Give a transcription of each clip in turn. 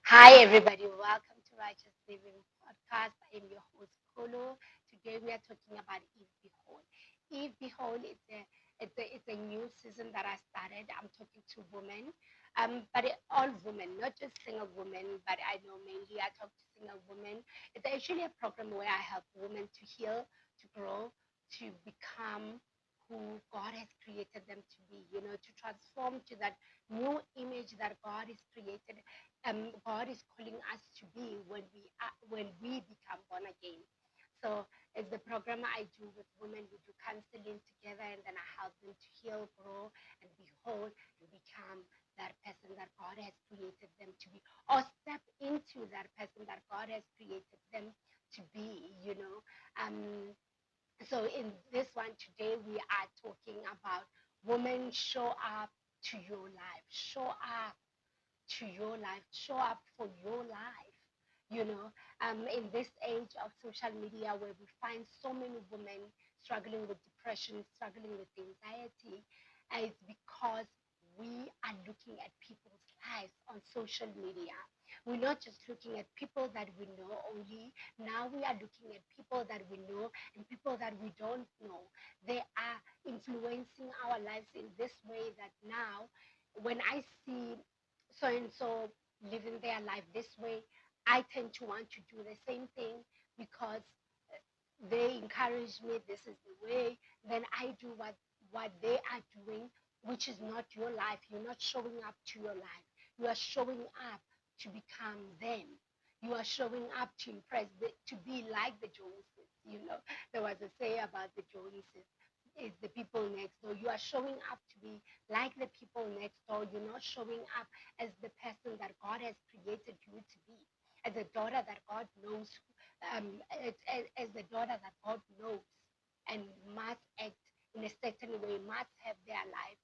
Hi, everybody. Welcome to Righteous Living Podcast. I am your host, Kolo. Today we are talking about Eve Behold. Eve Behold is a new season that I started. I'm talking to women, all women, not just single women, but I know mainly I talk to single women. It's actually a program where I help women to heal, to grow, to become who God has created them to be, to transform to that new image that God has created God is calling us to be when we become born again. So it's the program I do with women. We do counseling together, and then I help them to heal, grow, and be whole, and become that person that God has created them to be, or step into that person that God has created them to be. So in this one today, we are talking about women show up to your life, show up for your life. In this age of social media where we find so many women struggling with depression, struggling with anxiety, it's because we are looking at people's lives on social media. We're not just looking at people that we know only. Now we are looking at people that we know and people that we don't know. They are influencing our lives in this way that now when I see so and so living their life this way, I tend to want to do the same thing because they encourage me. This is the way. Then I do what they are doing, which is not your life. You're not showing up to your life. You are showing up to become them. You are showing up to impress, to be like the Joneses. There was a say about the Joneses. Is the people next door. You are showing up to be like the people next door. You're not showing up as the person that God has created you to be, as a daughter that God knows, as the daughter that God knows and must act in a certain way, must have their life,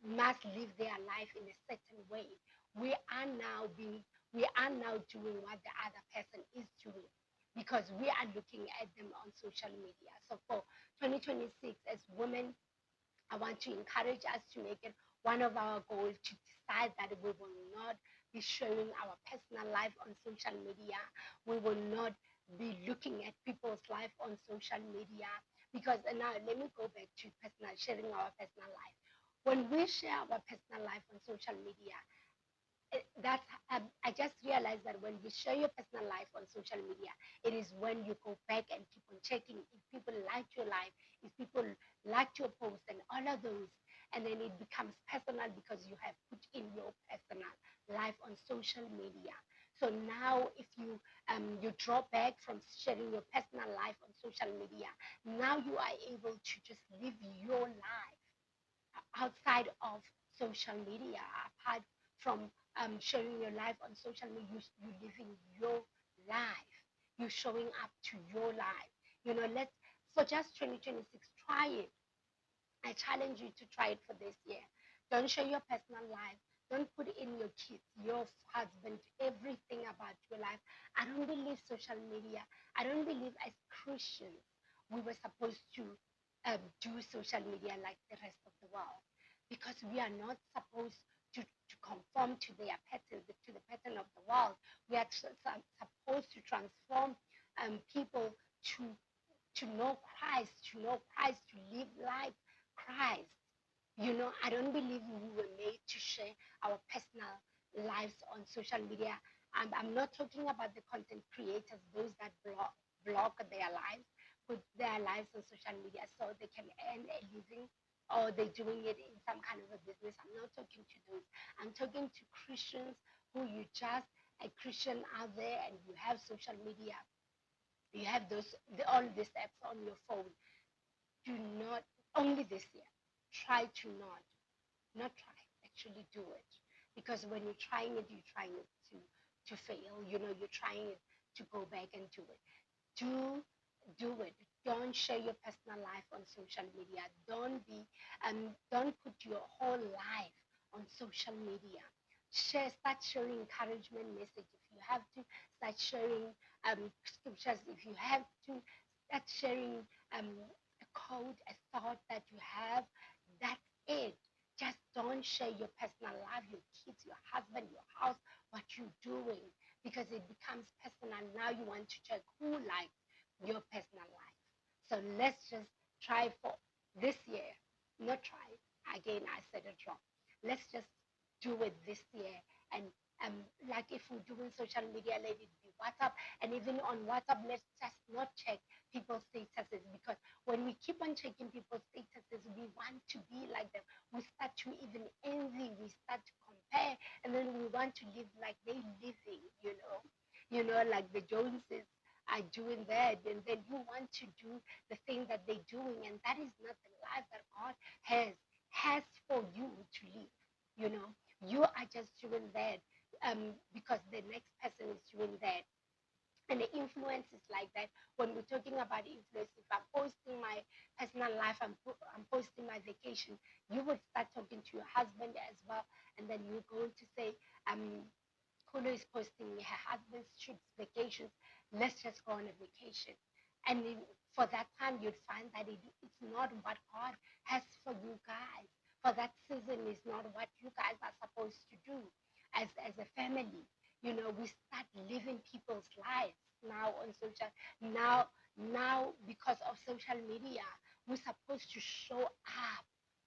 must live their life in a certain way. We are now being, we are now doing what the other person is doing because we are looking at them on social media. So for 2026, as women, I want to encourage us to make it one of our goals to decide that we will not be sharing our personal life on social media. We will not be looking at people's life on social media. Because now let me go back to personal sharing our personal life. When we share our personal life on social media, that's I just realized that when you share your personal life on social media, it is when you go back and keep on checking if people like your life, if people like your post and all of those, and then it becomes personal because you have put in your personal life on social media. So now, if you draw back from sharing your personal life on social media, now you are able to just live your life outside of social media, apart from sharing your life on social media, you living your life. You're showing up to your life. Let's for just 2026, try it. I challenge you to try it for this year. Don't share your personal life. Don't put in your kids, your husband, everything about your life. I don't believe social media. I don't believe as Christians we were supposed to do social media like the rest of the world because we are not supposed to conform to their pattern, to the pattern of the world. We are supposed to transform people to to know Christ, to live like Christ. I don't believe we were made to share our personal lives on social media. I'm not talking about the content creators, those that blog their lives, put their lives on social media so they can earn a living or they're doing it in some kind of a business. I'm not talking to those. I'm talking to Christians who you just a Christian out there and you have social media, you have all these apps on your phone. Do not only this year. Try to not try. Actually, do it because when you're trying it, you're trying it to fail. You're trying it to go back and do it. Do it. Don't share your personal life on social media. Don't put your whole life on social media. Start sharing encouragement message if you have to. Start sharing scriptures if you have to. Start sharing a code, a thought that you have. That's it. Just don't share your personal life, your kids, your husband, your house, what you're doing, because it becomes personal. Now you want to check who likes your personal life. So let's just try for this year, not try. Again, I said it wrong. Let's just do it this year. And like if we're doing social media, let it be WhatsApp. And even on WhatsApp, let's just not check people's statuses, because when we keep on checking people's statuses, we want to be like them. We start to even envy, we start to compare, and then we want to live like they living, like the Joneses are doing that, and then you want to do the thing that they're doing, and that is not the life that God has for you to live. You know, you are just doing that because the next person is doing that. And the influence is like that. When we're talking about influence, if I'm posting my personal life, I'm posting my vacation, you would start talking to your husband as well, and then you're going to say, Kulu is posting her husband's trips, vacations. Let's just go on a vacation. And for that time, you'd find that it's not what God has for you guys. For that season, is not what you guys are supposed to do as a family. We start living people's lives now on social. Now, because of social media, we're supposed to show up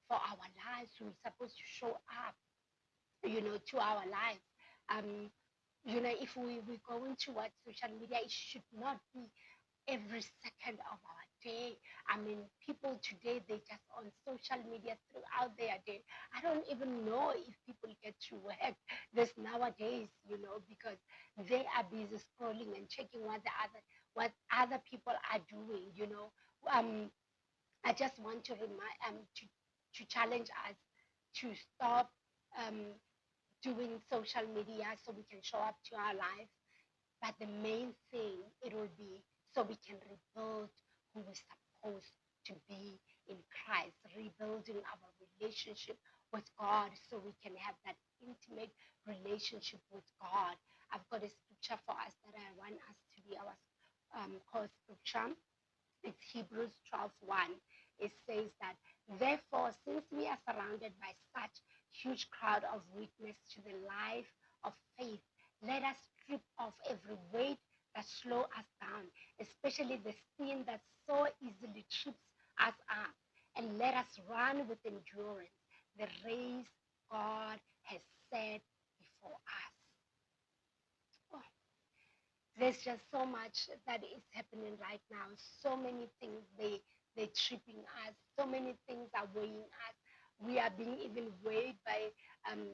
for our lives. We're supposed to show up, to our lives. If we go into what social media, it should not be every second of our day. I mean, people today, they just on social media throughout their day. I don't even know if people get to work this nowadays, because they are busy scrolling and checking what other people are doing. I just want to remind to challenge us to stop um, doing social media so we can show up to our lives. But the main thing, it will be so we can rebuild who we're supposed to be in Christ, rebuilding our relationship with God so we can have that intimate relationship with God. I've got a scripture for us that I want us to be our core scripture. It's Hebrews 12:1. It says that, therefore, since we are surrounded by such huge crowd of witness to the life of faith, let us strip off every weight that slow us down, especially the sin that so easily trips us up, and let us run with endurance the race God has set before us. Oh, there's just so much that is happening right now. So many things they're tripping us. So many things are weighing us. We are being even weighed by um,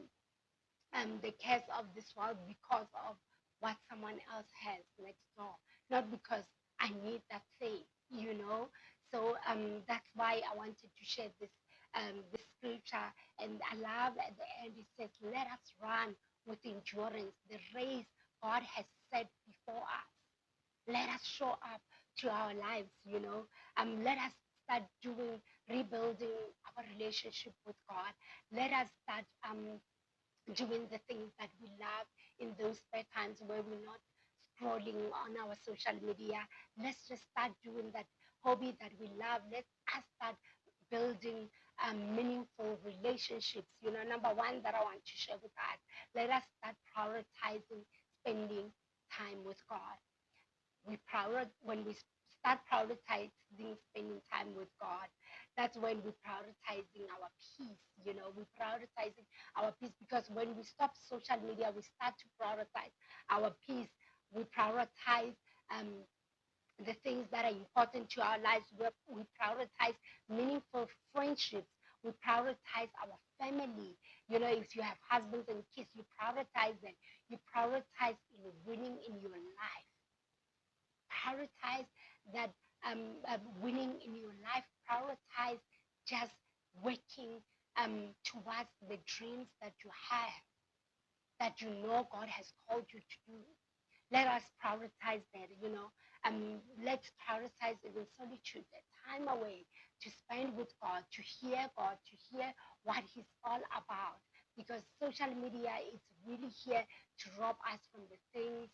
the cares of this world because of what someone else has next door, not because I need that thing. So that's why I wanted to share this scripture, and I love at the end it says, "Let us run with endurance the race God has set before us." Let us show up to our lives. Let us start rebuilding our relationship with God. Let us start doing the things that we love in those spare times where we're not scrolling on our social media. Let's just start doing that hobby that we love. Let us start building meaningful relationships. Number one that I want to share with us, let us start prioritizing spending time with God. When we start prioritizing spending time with God, that's when we're prioritizing our peace. We're prioritizing our peace, because when we stop social media, we start to prioritize our peace. We prioritize um, the things that are important to our lives. We prioritize meaningful friendships. We prioritize our family. If you have husbands and kids, you prioritize them. You prioritize in winning in your life. Prioritize that winning in your life. Prioritize just working towards the dreams that you have, that God has called you to do. Let us prioritize that. Let's prioritize it in solitude, the time away to spend with God, to hear God, to hear what He's all about. Because social media is really here to rob us from the things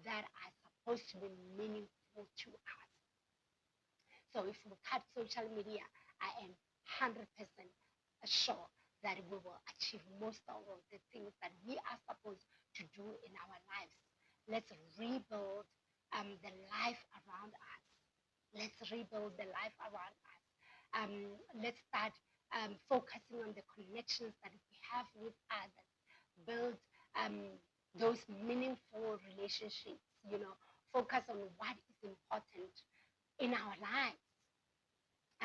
that are supposed to be meaningful to us. So if we cut social media, I am 100% sure that we will achieve most of the things that we are supposed to do in our lives. Let's rebuild the life around us. Let's rebuild the life around us. Let's start focusing on the connections that we have with others. Build those meaningful relationships, focus on what is important in our lives.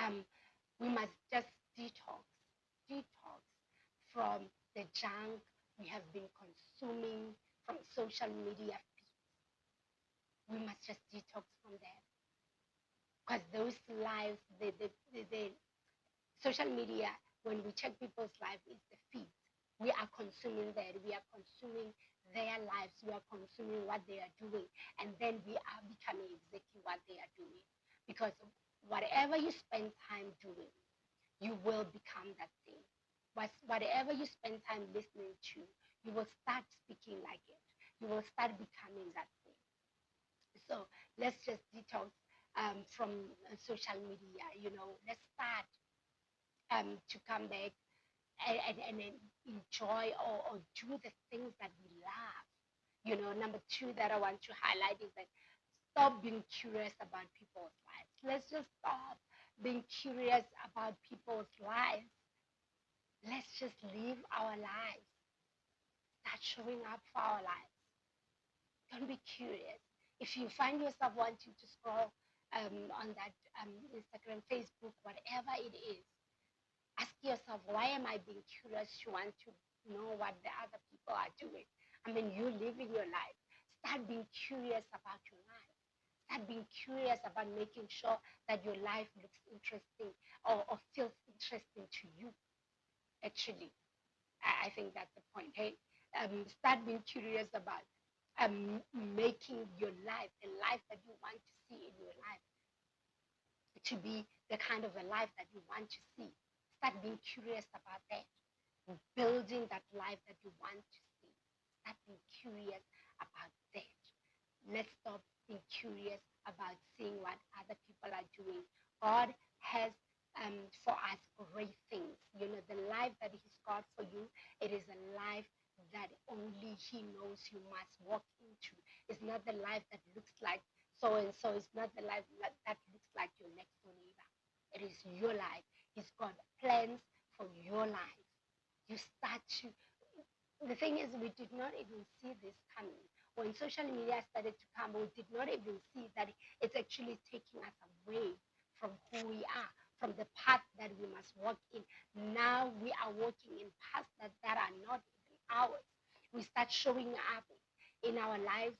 Um, we must just detox from the junk we have been consuming from social media. We must just detox from that because those lives, the social media, when we check people's life, is the feed. We are consuming that. We are consuming their lives. We are consuming what they are doing, and then we are becoming exactly what they are doing. Because whatever you spend time doing, you will become that thing. But whatever you spend time listening to, you will start speaking like it. You will start becoming that thing. So let's just detox from social media. Let's start to come back and enjoy or do the things that we love. Number two that I want to highlight is that stop being curious about people's lives. Let's just stop being curious about people's lives. Let's just live our lives. Start showing up for our lives. Don't be curious. If you find yourself wanting to scroll on that Instagram, Facebook, whatever it is, ask yourself, why am I being curious to want to know what the other people are doing? I mean, you live in your life. Start being curious about your life. Start being curious about making sure that your life looks interesting or feels interesting to you. Actually, I think that's the point. Hey, start being curious about making your life, the life that you want to see in your life, to be the kind of a life that you want to see. Start being curious about that, building that life that you want to see. Start being curious about that. Let's stop being curious about seeing what other people are doing. God has for us great things. The life that He's got for you, it is a life that only He knows you must walk into. It's not the life that looks like so and so. It's not the life that looks like your next door neighbor. It is your life. He's got plans for your life. You start to. The thing is, we did not even see this coming. When social media started to come, we did not even see that it's actually taking us away from who we are, from the path that we must walk in. Now we are walking in paths that are not even ours. We start showing up in our lives,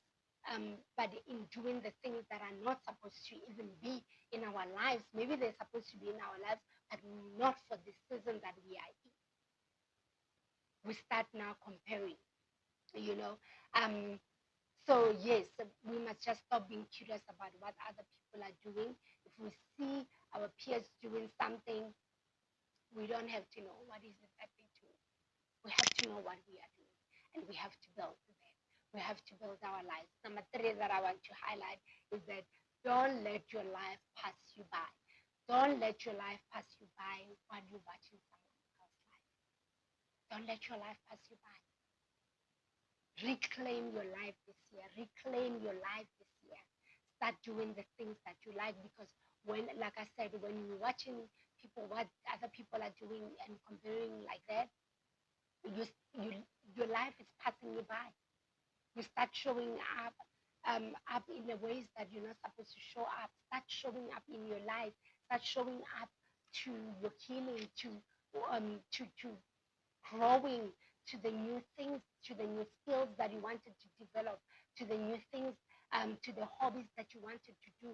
but in doing the things that are not supposed to even be in our lives. Maybe they're supposed to be in our lives, but not for the season that we are in. We start now comparing, you know. So yes, we must just stop being curious about what other people are doing. If we see our peers doing something, we don't have to know what is it that they're doing. We have to know what we are doing, and we have to build that. We have to build our lives. Number three that I want to highlight is that don't let your life pass you by. Don't let your life pass you by while you're watching someone else's life. Don't let your life pass you by. Reclaim your life this year. Reclaim your life this year. Start doing the things that you like, because when, like I said, when you're watching people, what other people are doing and comparing like that, you, you your life is passing you by. You start showing up in the ways that you're not supposed to show up. Start showing up in your life. Start showing up to your healing, to growing, to the new things, to the new skills that you wanted to develop, to the new things, to the hobbies that you wanted to do.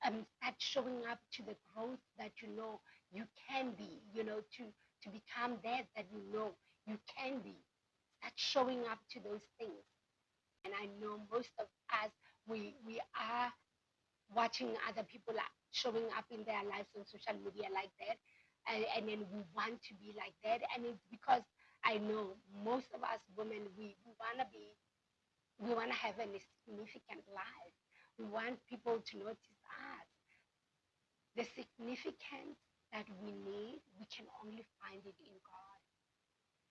Start showing up to the growth that you know you can be, to become that you know you can be. Start showing up to those things. And I know most of us, we are watching other people showing up in their lives on social media like that, and then we want to be like that. And it's because I know most of us women, we want to be, we want to have a significant life. We want people to notice us. The significance that we need, we can only find it in God.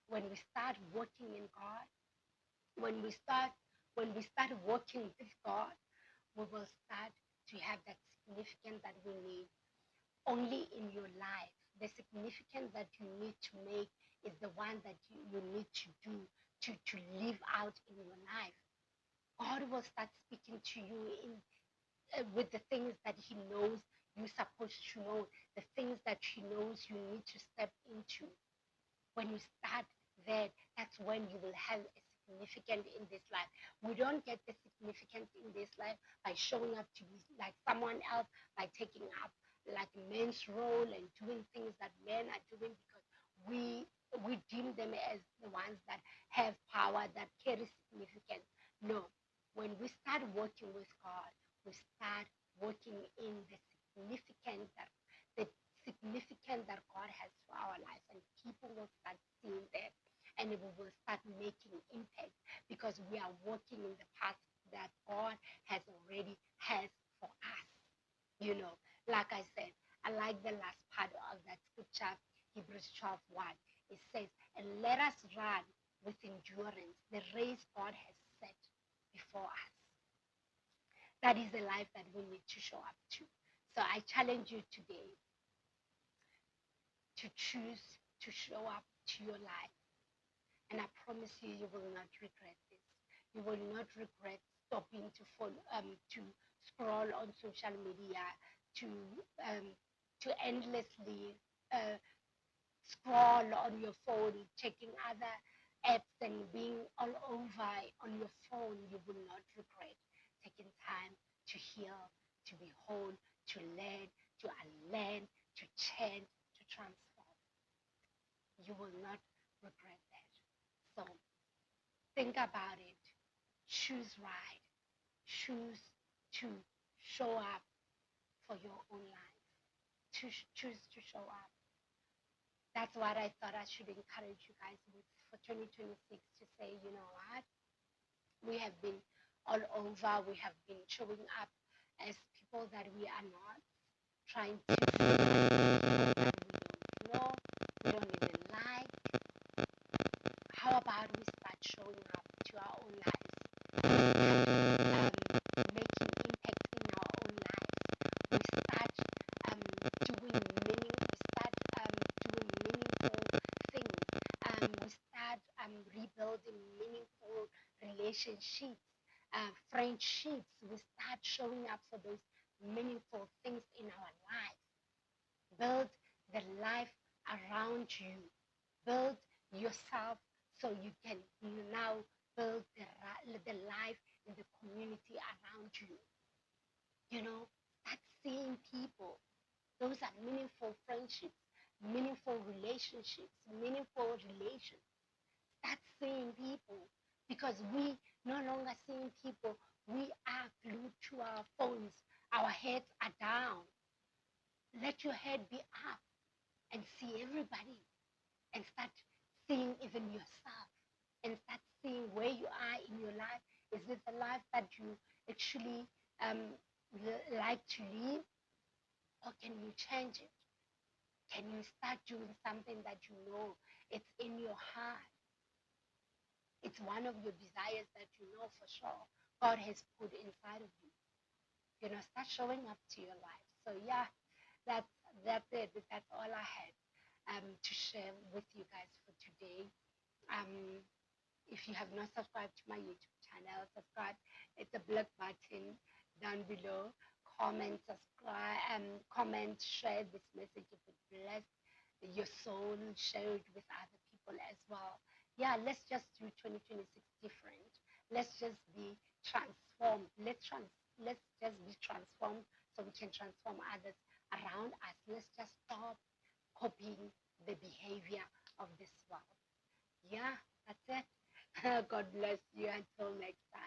When we start working in God, when we start when we start working with God, we will start to have that significance that we need only in your life. The significance that you need to make is the one that you need to do to live out in your life. God will start speaking to you in with the things that He knows you're supposed to know, the things that He knows you need to step into. When you start there, that's when you will have a significance in this life. We don't get the significance in this life by showing up to be like someone else, by taking up like men's role and doing things that men are doing because we deem them as the ones that have power, that carry significance. No. When we start working with God, we start working in the significance that God has for our lives, and people will start seeing that, and we will start making impact because we are working in the path that God has already has for us. You know, like I said, I like the last part of that scripture, Hebrews 12:1. It says, "And let us run with endurance the race God has set before us." That is the life that we need to show up to. So I challenge you today to choose to show up to your life. And I promise you, you will not regret this. You will not regret stopping to scroll on social media, to um, to endlessly uh, scroll on your phone, checking other apps and being all over on your phone. You will not regret taking time to heal, to behold, to learn, to unlearn, to change, to transform. You will not regret that. So think about it. Choose right. Choose to show up for your own life. Choose to show up. That's what I thought I should encourage you guys with for 2026 to say, you know what? We have been all over. We have been showing up as people that we are not, trying to feel like people that we don't know, we don't even like. How about we start showing up to our own lives? Making impact in our own lives. We start doing meaningful things. We start rebuilding meaningful relationships, friendships. We start showing up for those meaningful things in our lives. Build the life around you. Build yourself so you can now build the life in the community around you. You know, start seeing people. Those are meaningful friendships, meaningful relationships, meaningful relations. Start seeing people because we no longer seeing people. We are glued to our phones. Our heads are down. Let your head be up and see everybody and start seeing even yourself and start seeing where you are in your life. Is this a life that you actually like to live, or can you change it? Can you start doing something that you know it's in your heart? It's one of your desires that you know for sure God has put inside of you. You know, start showing up to your life. So yeah, that's that's it. That's all I had to share with you guys for today. Um, if you have not subscribed to my YouTube channel, subscribe. It's a black button down below. Comment, subscribe, comment, share this message if it bless your soul. Share it with other people as well. Yeah, let's just do 2026 different. Let's just be transformed. Let's just be transformed so we can transform others around us. Let's just stop copying the behavior of this world. Yeah, that's it. God bless you. Until next time.